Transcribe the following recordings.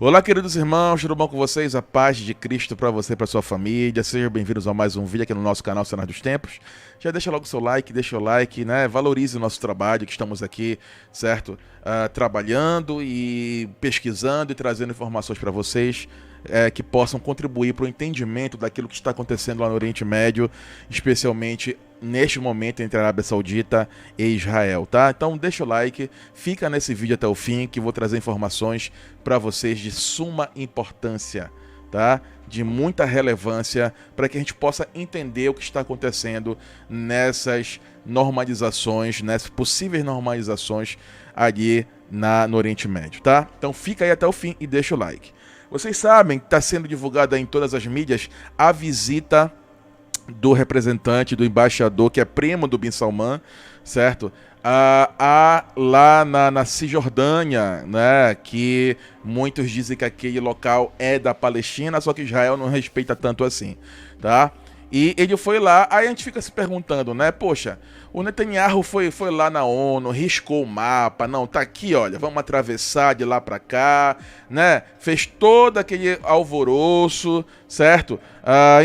Olá, queridos irmãos, tudo bom com vocês? A paz de Cristo para você e para sua família. Sejam bem-vindos a mais um vídeo aqui no nosso canal Cenário dos Tempos. Já deixa logo o seu like, deixa o like, né? Valorize o nosso trabalho, que estamos aqui, certo? Trabalhando e pesquisando e trazendo informações para vocês que possam contribuir para o entendimento daquilo que está acontecendo lá no Oriente Médio, especialmente neste momento entre a Arábia Saudita e Israel, tá? Então deixa o like, fica nesse vídeo até o fim, que vou trazer informações para vocês de suma importância, tá? De muita relevância para que a gente possa entender o que está acontecendo nessas normalizações, nessas possíveis normalizações ali no Oriente Médio, tá? Então fica aí até o fim e deixa o like. Vocês sabem que está sendo divulgada em todas as mídias a visita do representante, do embaixador, que é primo do Bin Salman, certo? Lá na Cisjordânia, né? Que muitos dizem que aquele local é da Palestina, só que Israel não respeita tanto assim, tá? E ele foi lá, aí a gente fica se perguntando, né? Poxa, o Netanyahu foi lá na ONU, riscou o mapa, não, tá aqui, olha, vamos atravessar de lá pra cá, né? Fez todo aquele alvoroço, certo?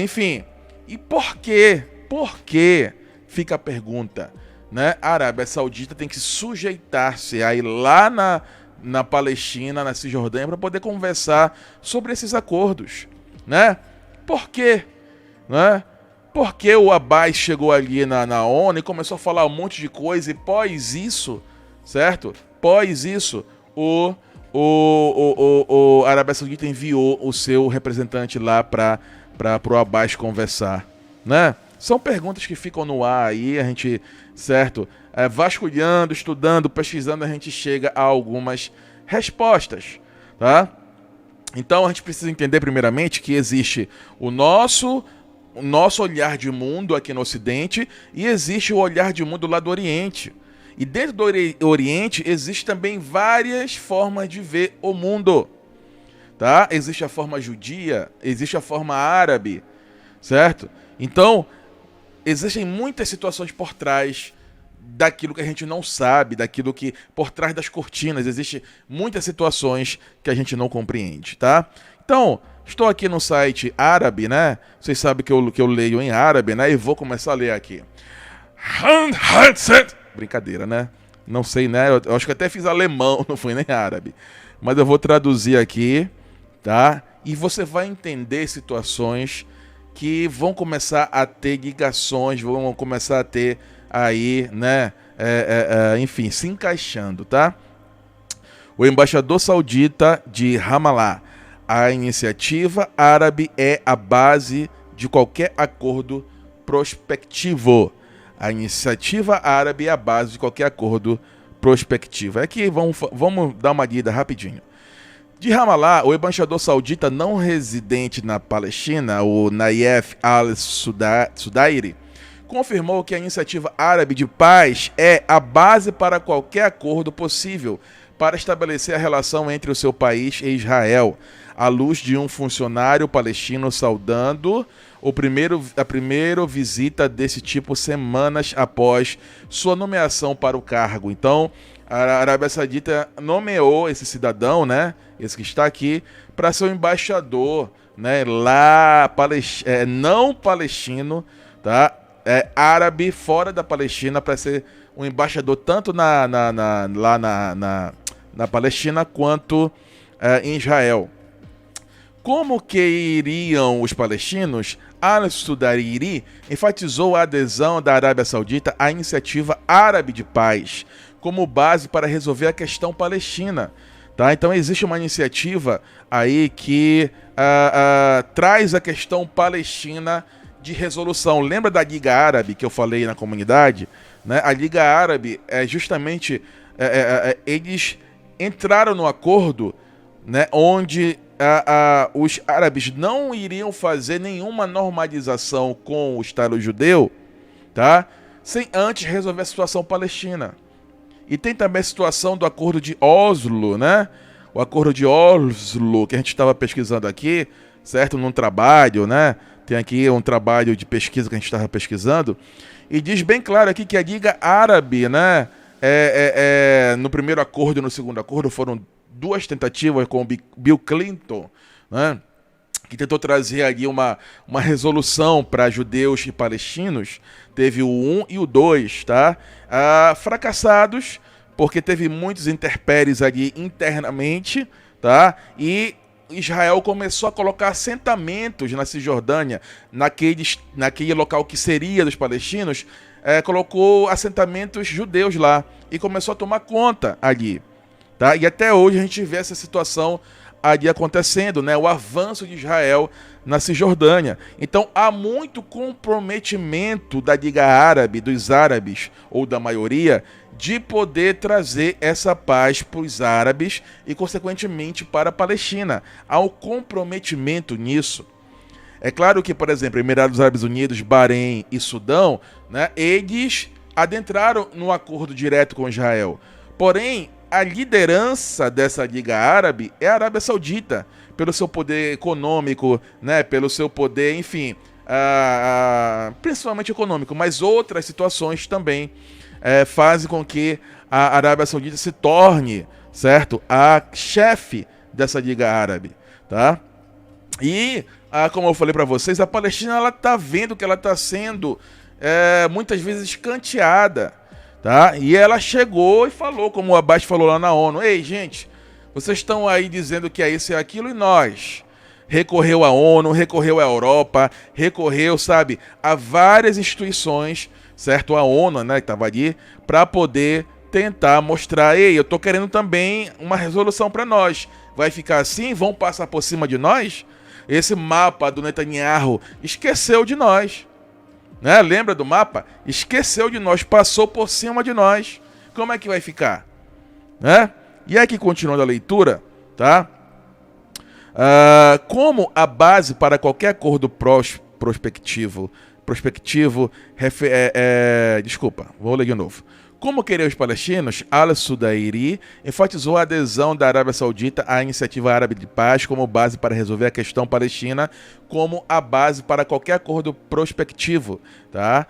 Enfim, e por quê? Por quê? Fica a pergunta, né? A Arábia Saudita tem que sujeitar-se a ir lá na Palestina, na Cisjordânia, para poder conversar sobre esses acordos, né? Por quê? Né? Porque o Abbas chegou ali na ONU e começou a falar um monte de coisa, e pós isso, certo? Pós isso, a Arábia Saudita enviou o seu representante lá para o Abbas conversar, né? São perguntas que ficam no ar aí, a gente, certo? Vasculhando, estudando, pesquisando, a gente chega a algumas respostas, tá? Então a gente precisa entender primeiramente que existe o nosso olhar de mundo aqui no Ocidente e existe o olhar de mundo lá do Oriente. E dentro do Oriente existe também várias formas de ver o mundo, tá? Existe a forma judia, existe a forma árabe, certo? Então, existem muitas situações por trás daquilo que a gente não sabe, daquilo que por trás das cortinas, existem muitas situações que a gente não compreende, tá? Então, estou aqui no site árabe, né? Vocês sabem que eu leio em árabe, né? E vou começar a ler aqui. Brincadeira, né? Não sei, né? Eu acho que até fiz alemão, não foi nem árabe. Mas eu vou traduzir aqui, tá? E você vai entender situações que vão começar a ter ligações, vão começar a ter aí, né? Enfim, se encaixando, tá? O embaixador saudita de Ramallah. A iniciativa árabe é a base de qualquer acordo prospectivo. A iniciativa árabe é a base de qualquer acordo prospectivo. Aqui vamos dar uma lida rapidinho. De Ramallah, o embaixador saudita não residente na Palestina, o Nayef al-Sudairi, confirmou que a iniciativa árabe de paz é a base para qualquer acordo possível para estabelecer a relação entre o seu país e Israel, à luz de um funcionário palestino saudando a primeira visita desse tipo semanas após sua nomeação para o cargo. Então, a Arábia Saudita nomeou esse cidadão, né, esse que está aqui, para ser o embaixador, né, lá não palestino, tá? Árabe fora da Palestina, para ser um embaixador tanto lá na Palestina quanto em Israel. Como que iriam os palestinos? Al-Sudairi enfatizou a adesão da Arábia Saudita à iniciativa árabe de paz como base para resolver a questão palestina. Tá? Então existe uma iniciativa aí que traz a questão palestina de resolução. Lembra da Liga Árabe que eu falei na comunidade? Né? A Liga Árabe é justamente eles entraram no acordo, né, onde os árabes não iriam fazer nenhuma normalização com o Estado judeu, tá? Sem antes resolver a situação palestina. E tem também a situação do acordo de Oslo, né? O acordo de Oslo, que a gente estava pesquisando aqui, certo? Num trabalho, né? Tem aqui um trabalho de pesquisa que a gente estava pesquisando. E diz bem claro aqui que a Liga Árabe, né? No primeiro acordo e no segundo acordo foram duas tentativas com o Bill Clinton, né, que tentou trazer ali uma resolução para judeus e palestinos. Teve o 1 e o 2, tá? Fracassados, porque teve muitos intempéries ali internamente, tá? E Israel começou a colocar assentamentos na Cisjordânia, naquele local que seria dos palestinos, colocou assentamentos judeus lá e começou a tomar conta ali, tá? E até hoje a gente vê essa situação ali acontecendo, né? O avanço de Israel na Cisjordânia. Então há muito comprometimento da Liga Árabe, dos árabes ou da maioria, de poder trazer essa paz para os árabes e consequentemente para a Palestina. Há um comprometimento nisso. É claro que, por exemplo, Emirados Árabes Unidos, Bahrein e Sudão, né, eles adentraram no acordo direto com Israel. Porém, a liderança dessa Liga Árabe é a Arábia Saudita, pelo seu poder econômico, né, pelo seu poder, enfim, principalmente econômico, mas outras situações também fazem com que a Arábia Saudita se torne, certo, a chefe dessa Liga Árabe, tá? E, como eu falei para vocês, a Palestina ela tá vendo que ela está sendo muitas vezes escanteada, tá? E ela chegou e falou, como o Abbas falou lá na ONU: ei, gente, vocês estão aí dizendo que é isso e aquilo, e nós? Recorreu à ONU, recorreu à Europa, recorreu, sabe, a várias instituições, certo? A ONU, né, que estava ali, para poder tentar mostrar: ei, eu tô querendo também uma resolução para nós. Vai ficar assim? Vão passar por cima de nós? Esse mapa do Netanyahu esqueceu de nós, né? Lembra do mapa? Esqueceu de nós, passou por cima de nós. Como é que vai ficar, né? E aqui, continuando a leitura, tá? Como a base para qualquer acordo prospectivo, desculpa, vou ler de novo. Como queriam os palestinos, Al-Sudairi enfatizou a adesão da Arábia Saudita à Iniciativa Árabe de Paz como base para resolver a questão palestina, como a base para qualquer acordo prospectivo, tá?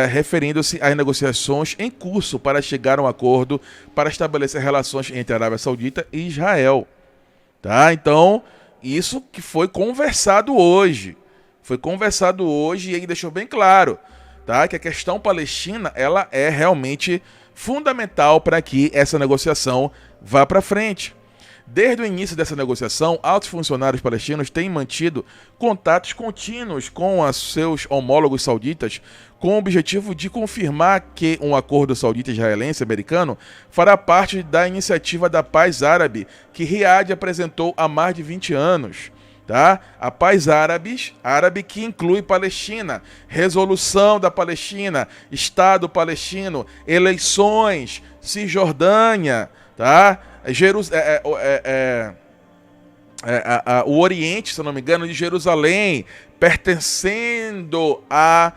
Referindo-se às negociações em curso para chegar a um acordo para estabelecer relações entre a Arábia Saudita e Israel, tá? Então, isso que foi conversado hoje. Foi conversado hoje e ele deixou bem claro, tá, que a questão palestina ela é realmente fundamental para que essa negociação vá para frente. Desde o início dessa negociação, altos funcionários palestinos têm mantido contatos contínuos com os seus homólogos sauditas, com o objetivo de confirmar que um acordo saudita-israelense-americano fará parte da Iniciativa da Paz Árabe, que Riad apresentou há mais de 20 anos. Tá? A paz árabe que inclui Palestina, resolução da Palestina, Estado palestino, eleições, Cisjordânia, tá? O Oriente, se não me engano, de Jerusalém, pertencendo à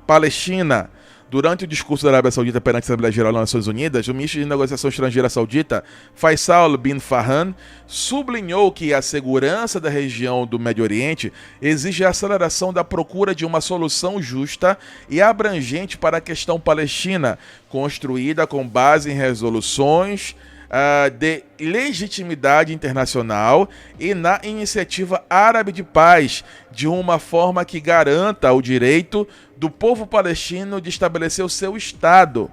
Palestina. Durante o discurso da Arábia Saudita perante a Assembleia Geral das Nações Unidas, o ministro de Negociação Estrangeira saudita, Faisal bin Farhan, sublinhou que a segurança da região do Médio Oriente exige a aceleração da procura de uma solução justa e abrangente para a questão palestina, construída com base em resoluções de legitimidade internacional e na iniciativa árabe de paz, de uma forma que garanta o direito do povo palestino de estabelecer o seu Estado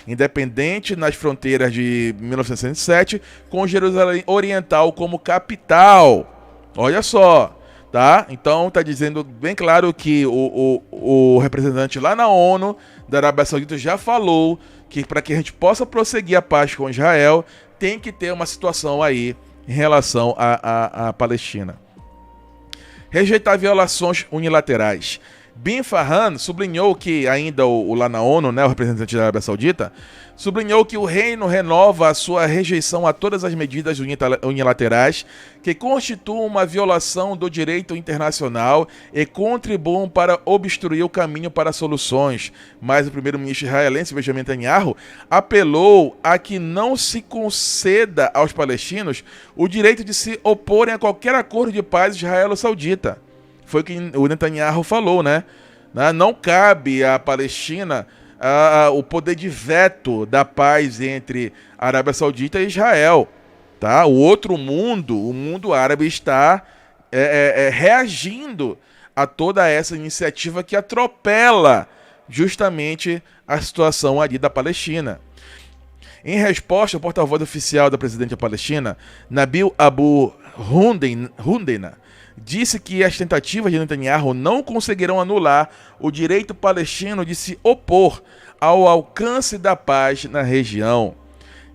independente nas fronteiras de 1967, com Jerusalém Oriental como capital. Olha só, tá? Então tá dizendo bem claro que o representante lá na ONU da Arábia Saudita já falou que para que a gente possa prosseguir a paz com Israel, tem que ter uma situação aí em relação à Palestina. Rejeitar violações unilaterais. Bin Farhan sublinhou que, ainda lá na ONU, né, o representante da Arábia Saudita, sublinhou que o reino renova a sua rejeição a todas as medidas unilaterais que constituam uma violação do direito internacional e contribuam para obstruir o caminho para soluções. Mas o primeiro-ministro israelense, Benjamin Netanyahu, apelou a que não se conceda aos palestinos o direito de se oporem a qualquer acordo de paz israelo-saudita. Foi o que o Netanyahu falou, né? Não cabe à Palestina o poder de veto da paz entre a Arábia Saudita e Israel, tá? O outro mundo, o mundo árabe está reagindo a toda essa iniciativa que atropela justamente a situação ali da Palestina. Em resposta, o porta-voz oficial da presidente da Palestina, Nabil Abu Hundena, disse que as tentativas de Netanyahu não conseguirão anular o direito palestino de se opor ao alcance da paz na região,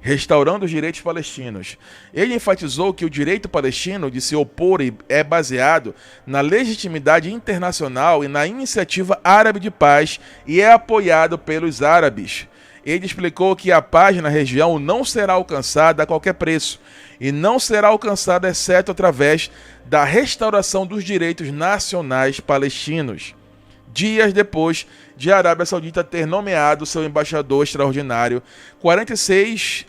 restaurando os direitos palestinos. Ele enfatizou que o direito palestino de se opor é baseado na legitimidade internacional e na iniciativa árabe de paz e é apoiado pelos árabes. Ele explicou que a paz na região não será alcançada a qualquer preço e não será alcançada exceto através da restauração dos direitos nacionais palestinos. Dias depois de a Arábia Saudita ter nomeado seu embaixador extraordinário, 46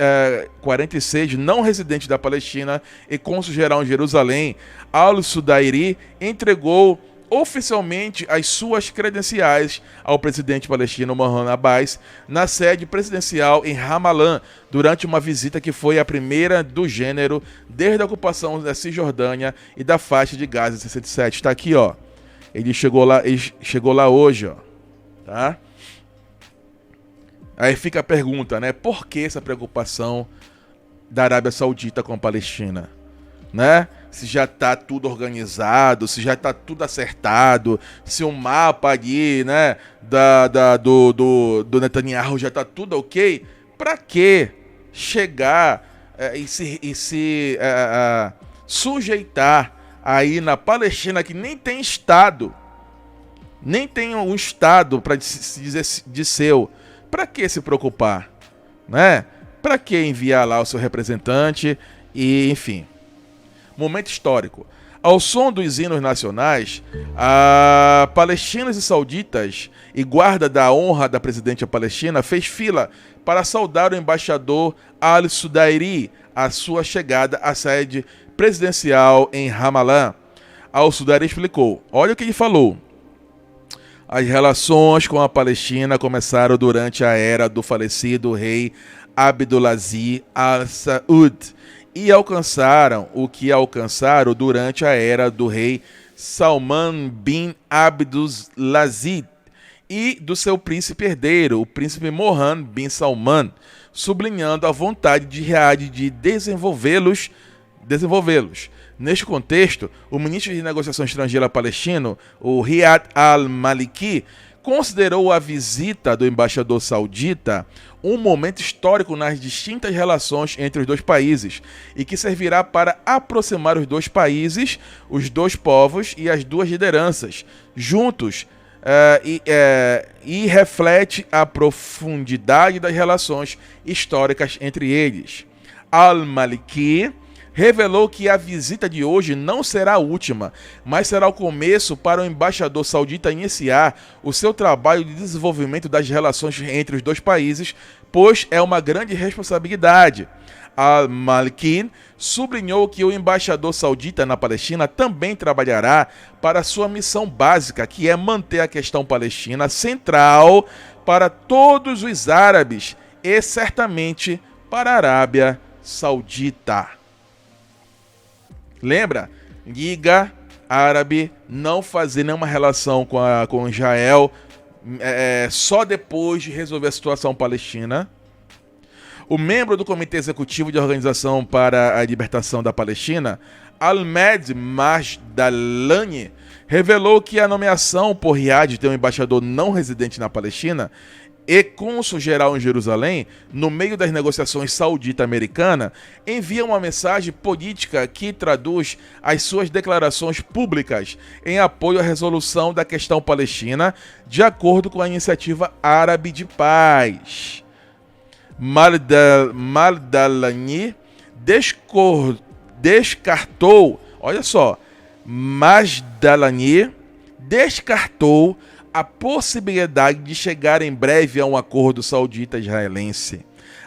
não residentes da Palestina e cônsul-geral em Jerusalém, Al-Sudairi, entregou oficialmente as suas credenciais ao presidente palestino Mahmoud Abbas na sede presidencial em Ramallah, durante uma visita que foi a primeira do gênero desde a ocupação da Cisjordânia e da faixa de Gaza em 67. Está aqui, ó. Ele chegou lá hoje, ó. Tá? Aí fica a pergunta, né? Por que essa preocupação da Arábia Saudita com a Palestina? Né? Se já está tudo organizado, se já está tudo acertado, se o mapa ali, né, do Netanyahu já está tudo ok, para que chegar e se sujeitar aí na Palestina, que nem tem Estado, nem tem um Estado para se dizer de seu? Para que se preocupar? Né? Para que enviar lá o seu representante e, enfim... Momento histórico. Ao som dos hinos nacionais, palestinos e sauditas e guarda da honra da presidente da Palestina fez fila para saudar o embaixador Al-Sudairi à sua chegada à sede presidencial em Ramallah. Al-Sudairi explicou. Olha o que ele falou. As relações com a Palestina começaram durante a era do falecido rei Abdulaziz Al-Saud e alcançaram o que alcançaram durante a era do rei Salman bin Abdulaziz e do seu príncipe herdeiro, o príncipe Mohammed bin Salman, sublinhando a vontade de Riad de desenvolvê-los. Neste contexto, o ministro de Negociação Estrangeira palestino, o Riyad al-Maliki, considerou a visita do embaixador saudita um momento histórico nas distintas relações entre os dois países e que servirá para aproximar os dois países, os dois povos e as duas lideranças juntos e reflete a profundidade das relações históricas entre eles. Al-Maliki revelou que a visita de hoje não será a última, mas será o começo para o embaixador saudita iniciar o seu trabalho de desenvolvimento das relações entre os dois países, pois é uma grande responsabilidade. Al-Maliki sublinhou que o embaixador saudita na Palestina também trabalhará para sua missão básica, que é manter a questão palestina central para todos os árabes e certamente para a Arábia Saudita. Lembra? Liga Árabe não fazer nenhuma relação com Israel só depois de resolver a situação palestina. O membro do Comitê Executivo de Organização para a Libertação da Palestina, Ahmed Majdalani, revelou que a nomeação por Riad de ter um embaixador não residente na Palestina e cônsul-geral em Jerusalém, no meio das negociações saudita-americana, envia uma mensagem política que traduz as suas declarações públicas em apoio à resolução da questão palestina, de acordo com a Iniciativa Árabe de Paz. Majdalani descartou, olha só, Majdalani descartou a possibilidade de chegar em breve a um acordo saudita-israelense,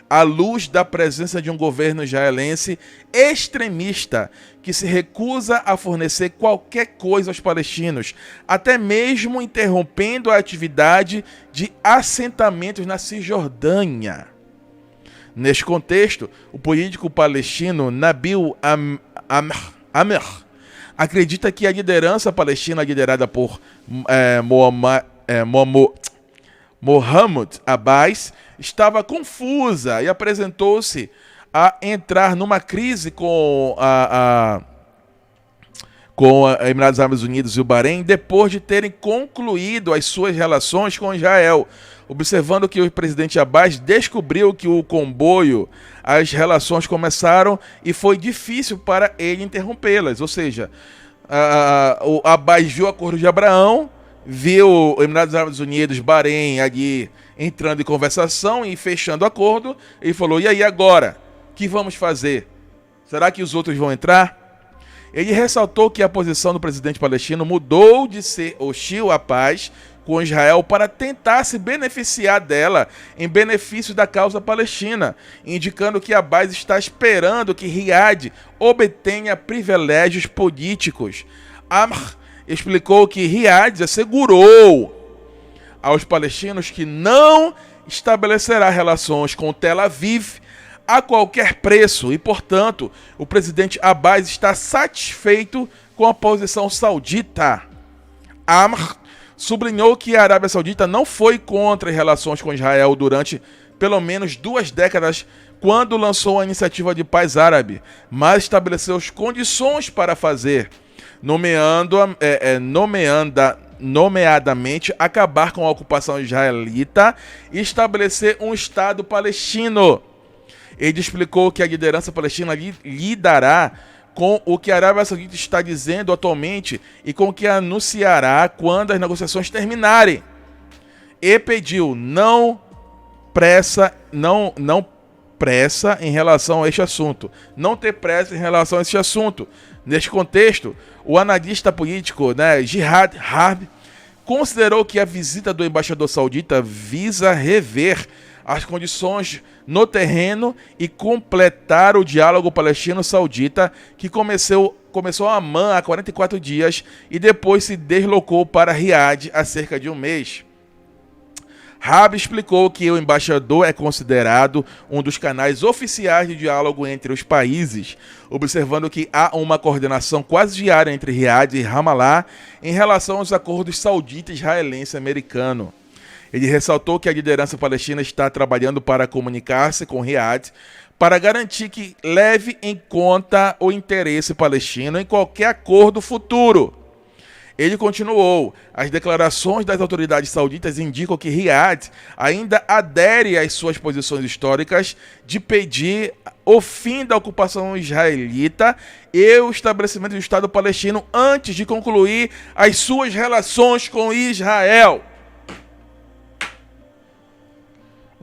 à luz da presença de um governo israelense extremista que se recusa a fornecer qualquer coisa aos palestinos, até mesmo interrompendo a atividade de assentamentos na Cisjordânia. Neste contexto, o político palestino Nabil Amr acredita que a liderança palestina liderada por Mohammed Abbas estava confusa e apresentou-se a entrar numa crise com Emirados Árabes Unidos e o Bahrein depois de terem concluído as suas relações com Israel, observando que o presidente Abbas descobriu que o comboio, as relações começaram e foi difícil para ele interrompê-las. Ou seja, o Abbas viu o Acordo de Abraão, viu Emirados Árabes Unidos, Bahrein ali entrando em conversação e fechando o acordo, e falou: e aí agora? O que vamos fazer? Será que os outros vão entrar? Ele ressaltou que a posição do presidente palestino mudou de ser hostil à paz com Israel para tentar se beneficiar dela em benefício da causa palestina, indicando que Abbas está esperando que Riad obtenha privilégios políticos. Amr explicou que Riad assegurou aos palestinos que não estabelecerá relações com Tel Aviv a qualquer preço e, portanto, o presidente Abbas está satisfeito com a posição saudita. Amr sublinhou que a Arábia Saudita não foi contra as relações com Israel durante pelo menos 2 décadas quando lançou a iniciativa de paz árabe, mas estabeleceu as condições para fazer, nomeadamente acabar com a ocupação israelita e estabelecer um Estado palestino. Ele explicou que a liderança palestina lidará com o que a Arábia Saudita está dizendo atualmente e com o que anunciará quando as negociações terminarem. E pediu não pressa em relação a este assunto. Não ter pressa em relação a este assunto. Neste contexto, o analista político, Jihad Harb, considerou que a visita do embaixador saudita visa rever as condições no terreno e completar o diálogo palestino-saudita que começou a Amman há 44 dias e depois se deslocou para Riad há cerca de um mês. Rabi explicou que o embaixador é considerado um dos canais oficiais de diálogo entre os países, observando que há uma coordenação quase diária entre Riad e Ramallah em relação aos acordos saudita-israelense-americano. Ele ressaltou que a liderança palestina está trabalhando para comunicar-se com Riad para garantir que leve em conta o interesse palestino em qualquer acordo futuro. Ele continuou: as declarações das autoridades sauditas indicam que Riad ainda adere às suas posições históricas de pedir o fim da ocupação israelita e o estabelecimento do Estado palestino antes de concluir as suas relações com Israel.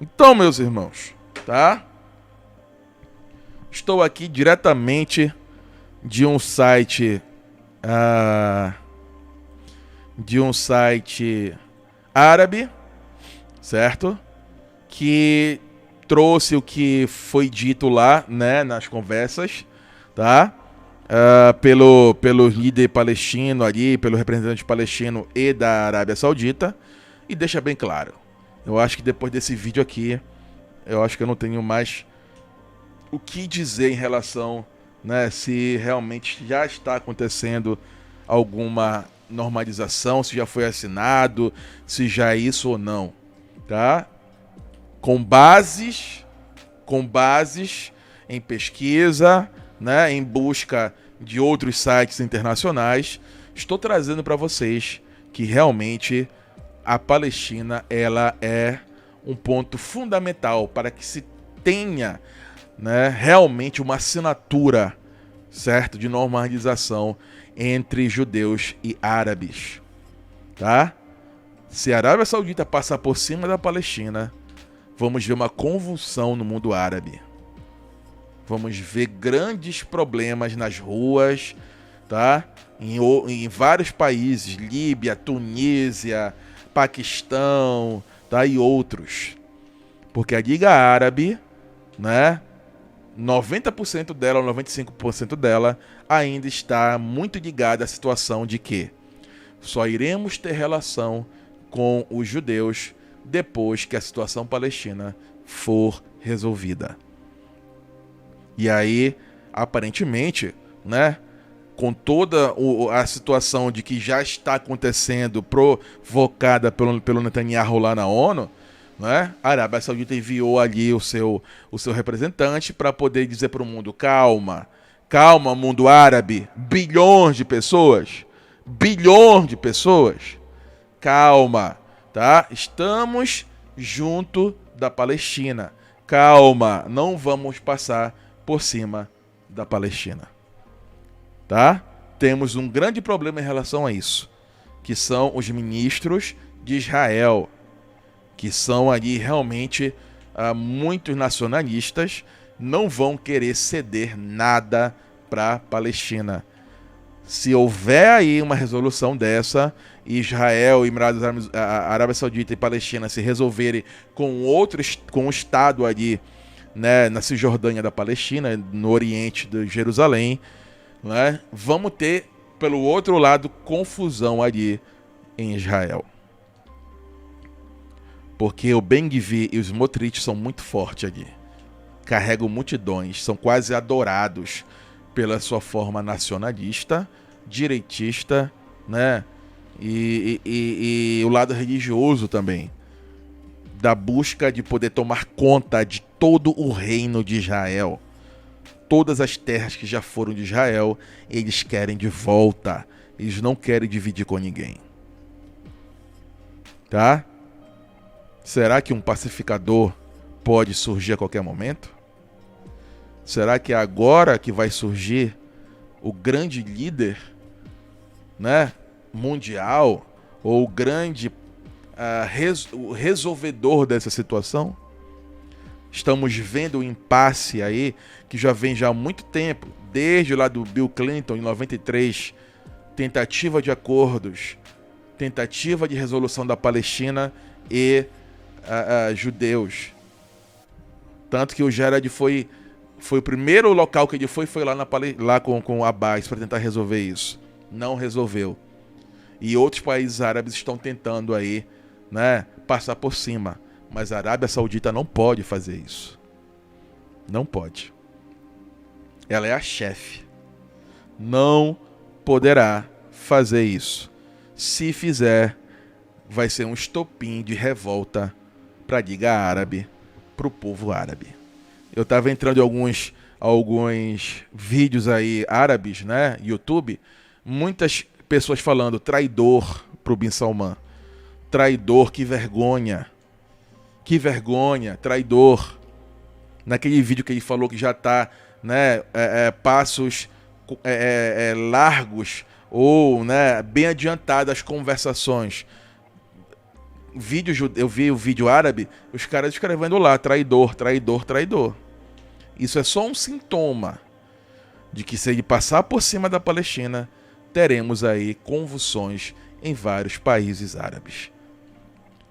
Então, meus irmãos, tá? Estou aqui diretamente de um site árabe, certo? Que trouxe o que foi dito lá, nas conversas, tá? Pelo líder palestino ali, pelo representante palestino e da Arábia Saudita, e deixa bem claro. Eu acho que depois desse vídeo aqui, eu acho que eu não tenho mais o que dizer em relação, se realmente já está acontecendo alguma normalização, se já foi assinado, se já é isso ou não, tá? Com bases em pesquisa, em busca de outros sites internacionais, estou trazendo para vocês que realmente a Palestina, ela é um ponto fundamental para que se tenha, realmente uma assinatura, certo, de normalização entre judeus e árabes, tá? Se a Arábia Saudita passar por cima da Palestina, vamos ver uma convulsão no mundo árabe. Vamos ver grandes problemas nas ruas, tá? Em vários países, Líbia, Tunísia, Paquistão, tá? E outros. Porque a Liga Árabe, 90% dela, ou 95% dela, ainda está muito ligada à situação de que só iremos ter relação com os judeus depois que a situação palestina for resolvida. E aí, aparentemente, né, com toda a situação de que já está acontecendo, provocada pelo Netanyahu lá na ONU, né, a Arábia Saudita enviou ali o seu representante para poder dizer para o mundo: calma, calma, mundo árabe, bilhões de pessoas, calma, tá? Estamos junto da Palestina. Calma, não vamos passar por cima da Palestina. Tá? Temos um grande problema em relação a isso, que são os ministros de Israel, que são ali realmente muitos nacionalistas, não vão querer ceder nada para a Palestina. Se houver aí uma resolução dessa, Israel, Emirados, a Arábia Saudita e Palestina se resolverem com com um estado ali, né, na Cisjordânia da Palestina, no Oriente de Jerusalém, né, vamos ter, pelo outro lado, confusão ali em Israel. Porque o Ben-Gvir e os Smotrich são muito fortes ali. Carregam multidões, são quase adorados pela sua forma nacionalista, direitista, né? E o lado religioso também, da busca de poder tomar conta de todo o reino de Israel. Todas as terras que já foram de Israel, eles querem de volta. Eles não querem dividir com ninguém. Tá? Será que um pacificador pode surgir a qualquer momento? Será que é agora que vai surgir o grande líder, né, mundial, ou o grande resolvedor dessa situação? Estamos vendo o impasse aí, que já vem já há muito tempo, desde lá do Bill Clinton, em 93, tentativa de acordos, tentativa de resolução da Palestina e judeus. Tanto que o Jared foi o primeiro local que ele foi lá com Abbas para tentar resolver isso. Não resolveu. E outros países árabes estão tentando aí, né, passar por cima. Mas a Arábia Saudita não pode fazer isso. Não pode. Ela é a chefe. Não poderá fazer isso. Se fizer, vai ser um estopim de revolta para a Liga Árabe, para o povo árabe. Eu estava entrando em alguns vídeos aí árabes, né, YouTube, muitas pessoas falando traidor pro Bin Salman. Traidor, que vergonha. Que vergonha, traidor. Naquele vídeo que ele falou que já está, né, passos largos ou, né, bem adiantadas as conversações. Eu vi o vídeo árabe, os caras escrevendo lá, traidor, traidor, traidor. Isso é só um sintoma de que, se ele passar por cima da Palestina, teremos aí convulsões em vários países árabes.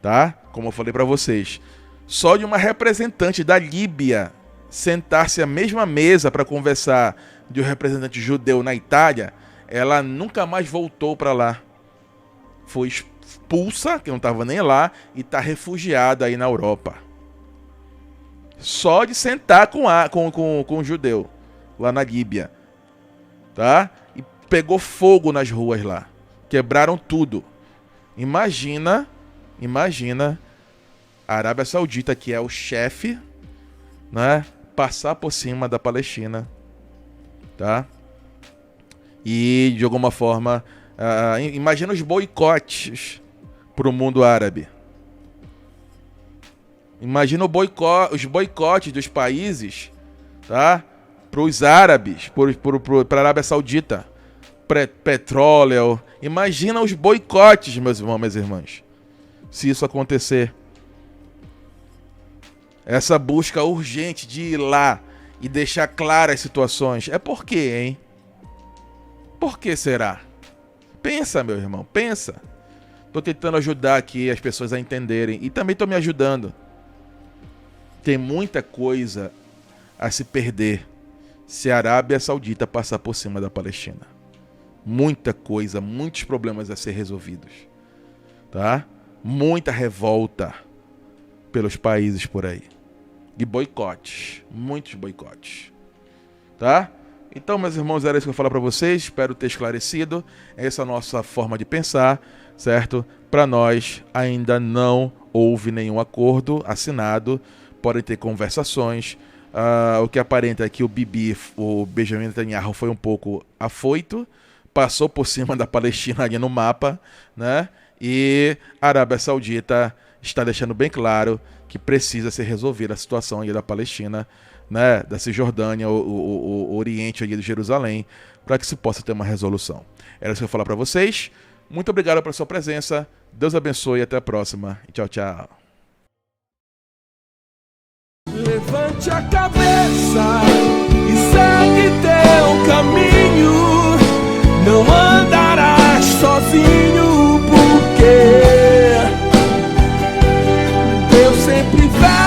Tá? Como eu falei para vocês, só de uma representante da Líbia sentar-se à mesma mesa para conversar de um representante judeu na Itália, ela nunca mais voltou para lá. Foi expulsa, que não estava nem lá, e está refugiada aí na Europa. Só de sentar com o judeu lá na Líbia. Tá? E pegou fogo nas ruas lá. Quebraram tudo. Imagina a Arábia Saudita, que é o chefe, né, passar por cima da Palestina, tá? E, de alguma forma, imagina os boicotes para o mundo árabe. Imagina os boicotes dos países, tá, para os árabes, para a Arábia Saudita. Petróleo. Imagina os boicotes, meus irmãos, minhas irmãs, se isso acontecer. Essa busca urgente de ir lá e deixar claras as situações. É por quê, hein? Por que será? Pensa, meu irmão, pensa. Tô tentando ajudar aqui as pessoas a entenderem. E também tô me ajudando. Tem muita coisa a se perder se a Arábia Saudita passar por cima da Palestina. Muita coisa, muitos problemas a ser resolvidos. Tá? Muita revolta pelos países por aí. E boicotes. Muitos boicotes. tá? Então, meus irmãos, era isso que eu falar para vocês. Espero ter esclarecido. Essa é a nossa forma de pensar, certo? Para nós, ainda não houve nenhum acordo assinado. Podem ter conversações. O que aparenta é que o Benjamin Netanyahu, foi um pouco afoito. Passou por cima da Palestina ali no mapa, né? E a Arábia Saudita está deixando bem claro que precisa ser resolvida a situação aí da Palestina, né, da Cisjordânia, o Oriente ali de Jerusalém, para que se possa ter uma resolução. Era isso que eu ia falar para vocês. Muito obrigado pela sua presença. Deus abençoe e até a próxima. Tchau, tchau. Levante a cabeça e segue teu caminho. Não andarás sozinho, porque Deus sempre vai.